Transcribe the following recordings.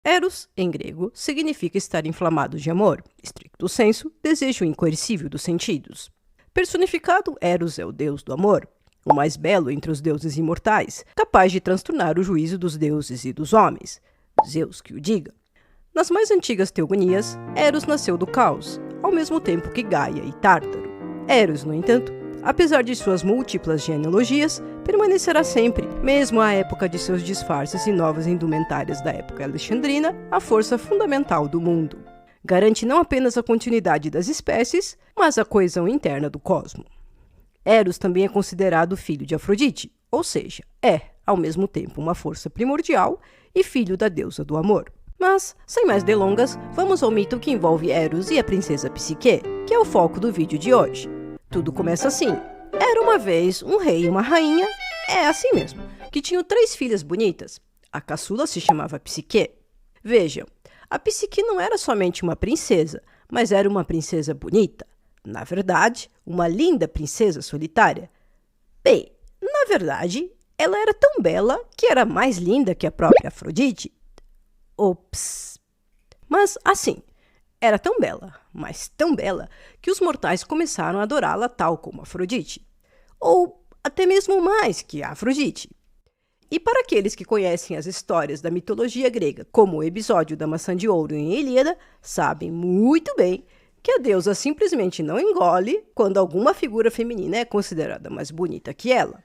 Eros, em grego, significa estar inflamado de amor, stricto sensu, desejo incoercível dos sentidos. Personificado, Eros é o deus do amor, o mais belo entre os deuses imortais, capaz de transtornar o juízo dos deuses e dos homens. Zeus que o diga. Nas mais antigas teogonias, Eros nasceu do caos, ao mesmo tempo que Gaia e Tártaro. Eros, no entanto, apesar de suas múltiplas genealogias, permanecerá sempre, mesmo à época de seus disfarces e novas indumentárias da época alexandrina, a força fundamental do mundo. Garante não apenas a continuidade das espécies, mas a coesão interna do cosmo. Eros também é considerado filho de Afrodite, ou seja, é, ao mesmo tempo, uma força primordial e filho da deusa do amor. Mas, sem mais delongas, vamos ao mito que envolve Eros e a princesa Psique, que é o foco do vídeo de hoje. Tudo começa assim. Era uma vez um rei e uma rainha, é assim mesmo, que tinham 3 filhas bonitas. A caçula se chamava Psique. Vejam, a Psique não era somente uma princesa, mas era uma princesa bonita. Na verdade, uma linda princesa solitária. Bem, na verdade, ela era tão bela que era mais linda que a própria Afrodite. Ops! Mas assim, era tão bela, mas tão bela, que os mortais começaram a adorá-la tal como Afrodite. Ou até mesmo mais que a Afrodite. E para aqueles que conhecem as histórias da mitologia grega, como o episódio da maçã de ouro em Ilíada, sabem muito bem que a deusa simplesmente não engole quando alguma figura feminina é considerada mais bonita que ela.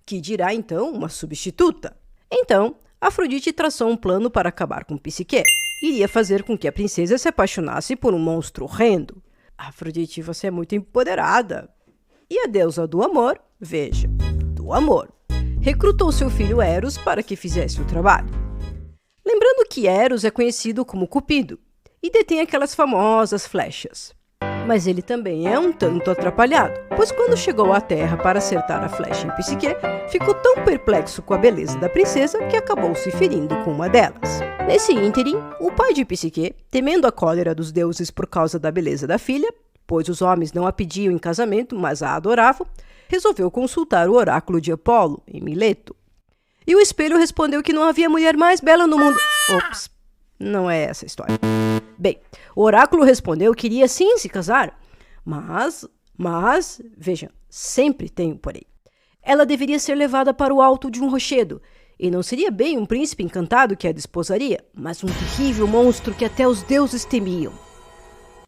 Que dirá então uma substituta? Então, Afrodite traçou um plano para acabar com Psique. Iria fazer com que a princesa se apaixonasse por um monstro horrendo. Afrodite, você é muito empoderada. E a deusa do amor, veja, do amor, recrutou seu filho Eros para que fizesse o trabalho. Lembrando que Eros é conhecido como Cupido e detém aquelas famosas flechas. Mas ele também é um tanto atrapalhado, pois quando chegou à Terra para acertar a flecha em Psique, ficou tão perplexo com a beleza da princesa que acabou se ferindo com uma delas. Nesse ínterim, o pai de Psique, temendo a cólera dos deuses por causa da beleza da filha, pois os homens não a pediam em casamento, mas a adoravam, resolveu consultar o oráculo de Apolo, em Mileto. E o espelho respondeu que não havia mulher mais bela no mundo. Ops, não é essa a história. Bem, o oráculo respondeu que iria sim se casar, mas, vejam, sempre tem um porém. Ela deveria ser levada para o alto de um rochedo, e não seria bem um príncipe encantado que a desposaria, mas um terrível monstro que até os deuses temiam.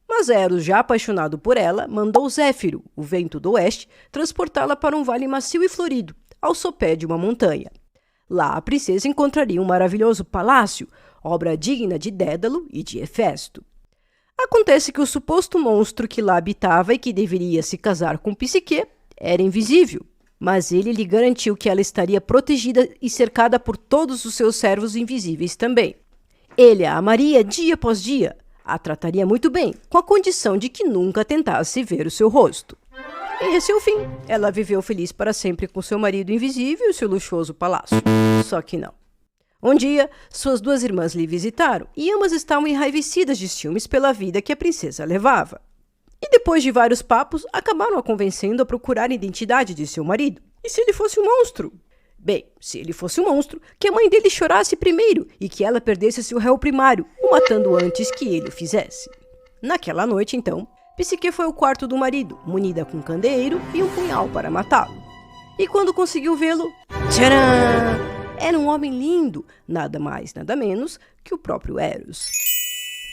Mas Eros, já apaixonado por ela, mandou Zéfiro, o vento do oeste, transportá-la para um vale macio e florido, ao sopé de uma montanha. Lá a princesa encontraria um maravilhoso palácio, obra digna de Dédalo e de Hefesto. Acontece que o suposto monstro que lá habitava e que deveria se casar com Psique era invisível, mas ele lhe garantiu que ela estaria protegida e cercada por todos os seus servos invisíveis também. Ele a amaria dia após dia, a trataria muito bem, com a condição de que nunca tentasse ver o seu rosto. E esse é o fim. Ela viveu feliz para sempre com seu marido invisível e seu luxuoso palácio. Só que não. Um dia, suas 2 irmãs lhe visitaram e ambas estavam enraivecidas de ciúmes pela vida que a princesa levava. E depois de vários papos, acabaram a convencendo a procurar a identidade de seu marido. E se ele fosse um monstro? Bem, se ele fosse um monstro, que a mãe dele chorasse primeiro e que ela perdesse seu réu primário, o matando antes que ele o fizesse. Naquela noite, então, Psique foi ao quarto do marido, munida com um candeeiro e um punhal para matá-lo. E quando conseguiu vê-lo, tcharam! Era um homem lindo, nada mais, nada menos que o próprio Eros.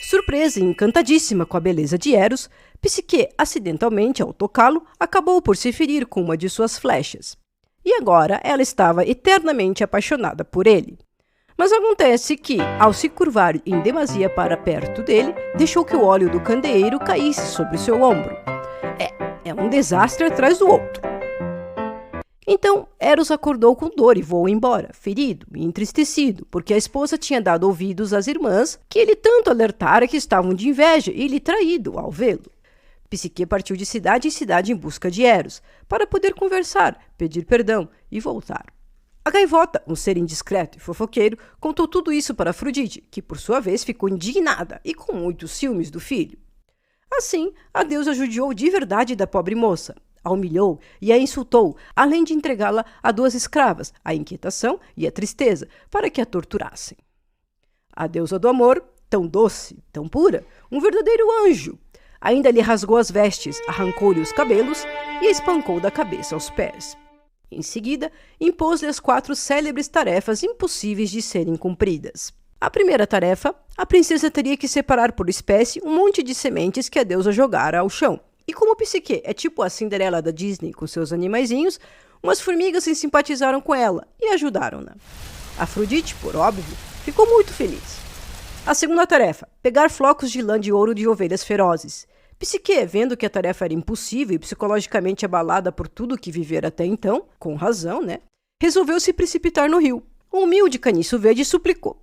Surpresa e encantadíssima com a beleza de Eros, Psique, acidentalmente, ao tocá-lo, acabou por se ferir com uma de suas flechas. E agora ela estava eternamente apaixonada por ele. Mas acontece que, ao se curvar em demasia para perto dele, deixou que o óleo do candeeiro caísse sobre seu ombro. É um desastre atrás do outro. Então, Eros acordou com dor e voou embora, ferido e entristecido, porque a esposa tinha dado ouvidos às irmãs que ele tanto alertara que estavam de inveja e lhe traído ao vê-lo. Psique partiu de cidade em cidade em busca de Eros, para poder conversar, pedir perdão e voltar. A gaivota, um ser indiscreto e fofoqueiro, contou tudo isso para Afrodite, que por sua vez ficou indignada e com muitos ciúmes do filho. Assim, a deusa judiou de verdade da pobre moça, a humilhou e a insultou, além de entregá-la a 2 escravas, a inquietação e a tristeza, para que a torturassem. A deusa do amor, tão doce, tão pura, um verdadeiro anjo, ainda lhe rasgou as vestes, arrancou-lhe os cabelos e a espancou da cabeça aos pés. Em seguida, impôs-lhe as 4 célebres tarefas impossíveis de serem cumpridas. A primeira tarefa, a princesa teria que separar por espécie um monte de sementes que a deusa jogara ao chão. E como Psique é tipo a Cinderela da Disney com seus animaizinhos, umas formigas se simpatizaram com ela e ajudaram-na. Afrodite, por óbvio, ficou muito feliz. A segunda tarefa, pegar flocos de lã de ouro de ovelhas ferozes. Psique, vendo que a tarefa era impossível e psicologicamente abalada por tudo que vivera até então, com razão, né? Resolveu se precipitar no rio. O humilde caniço verde suplicou.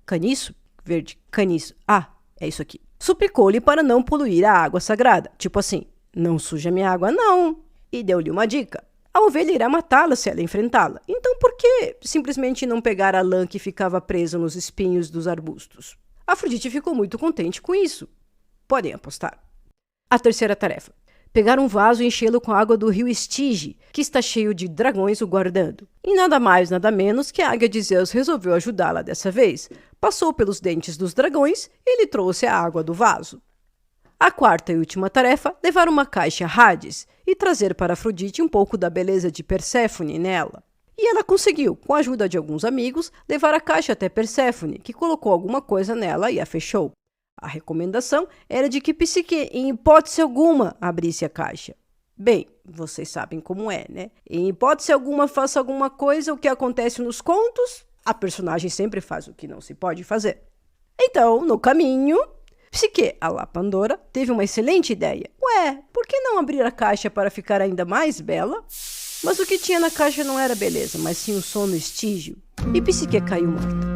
Caniço? Verde. Caniço. Ah, é isso aqui. Suplicou-lhe para não poluir a água sagrada. Tipo assim, não suja minha água não. E deu-lhe uma dica. A ovelha irá matá-la se ela enfrentá-la. Então por que simplesmente não pegar a lã que ficava presa nos espinhos dos arbustos? Afrodite ficou muito contente com isso. Podem apostar. A terceira tarefa. Pegar um vaso e enchê-lo com a água do rio Estige, que está cheio de dragões o guardando. E nada mais, nada menos que a águia de Zeus resolveu ajudá-la dessa vez. Passou pelos dentes dos dragões e lhe trouxe a água do vaso. A quarta e última tarefa, levar uma caixa a Hades e trazer para Afrodite um pouco da beleza de Perséfone nela. E ela conseguiu, com a ajuda de alguns amigos, levar a caixa até Perséfone, que colocou alguma coisa nela e a fechou. A recomendação era de que Psique, em hipótese alguma, abrisse a caixa. Bem, vocês sabem como é, né? Em hipótese alguma, faça alguma coisa, o que acontece nos contos, a personagem sempre faz o que não se pode fazer. Então, no caminho, Psique, a lá Pandora, teve uma excelente ideia. Ué, por que não abrir a caixa para ficar ainda mais bela? Mas o que tinha na caixa não era beleza, mas sim um sono estígio. E Psique caiu morta.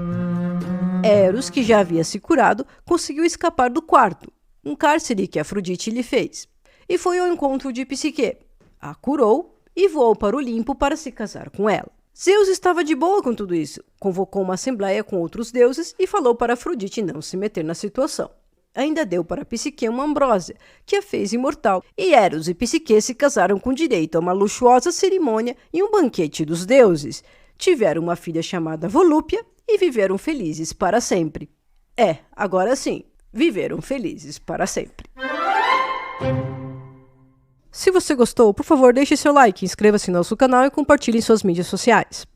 Eros, que já havia se curado, conseguiu escapar do quarto, um cárcere que Afrodite lhe fez, e foi ao encontro de Psique. A curou e voou para o Olimpo para se casar com ela. Zeus estava de boa com tudo isso, convocou uma assembleia com outros deuses e falou para Afrodite não se meter na situação. Ainda deu para Psique uma ambrósia, que a fez imortal, e Eros e Psique se casaram com direito a uma luxuosa cerimônia e um banquete dos deuses. Tiveram uma filha chamada Volúpia e viveram felizes para sempre. Agora sim, viveram felizes para sempre. Se você gostou, por favor, deixe seu like, inscreva-se no nosso canal e compartilhe em suas mídias sociais.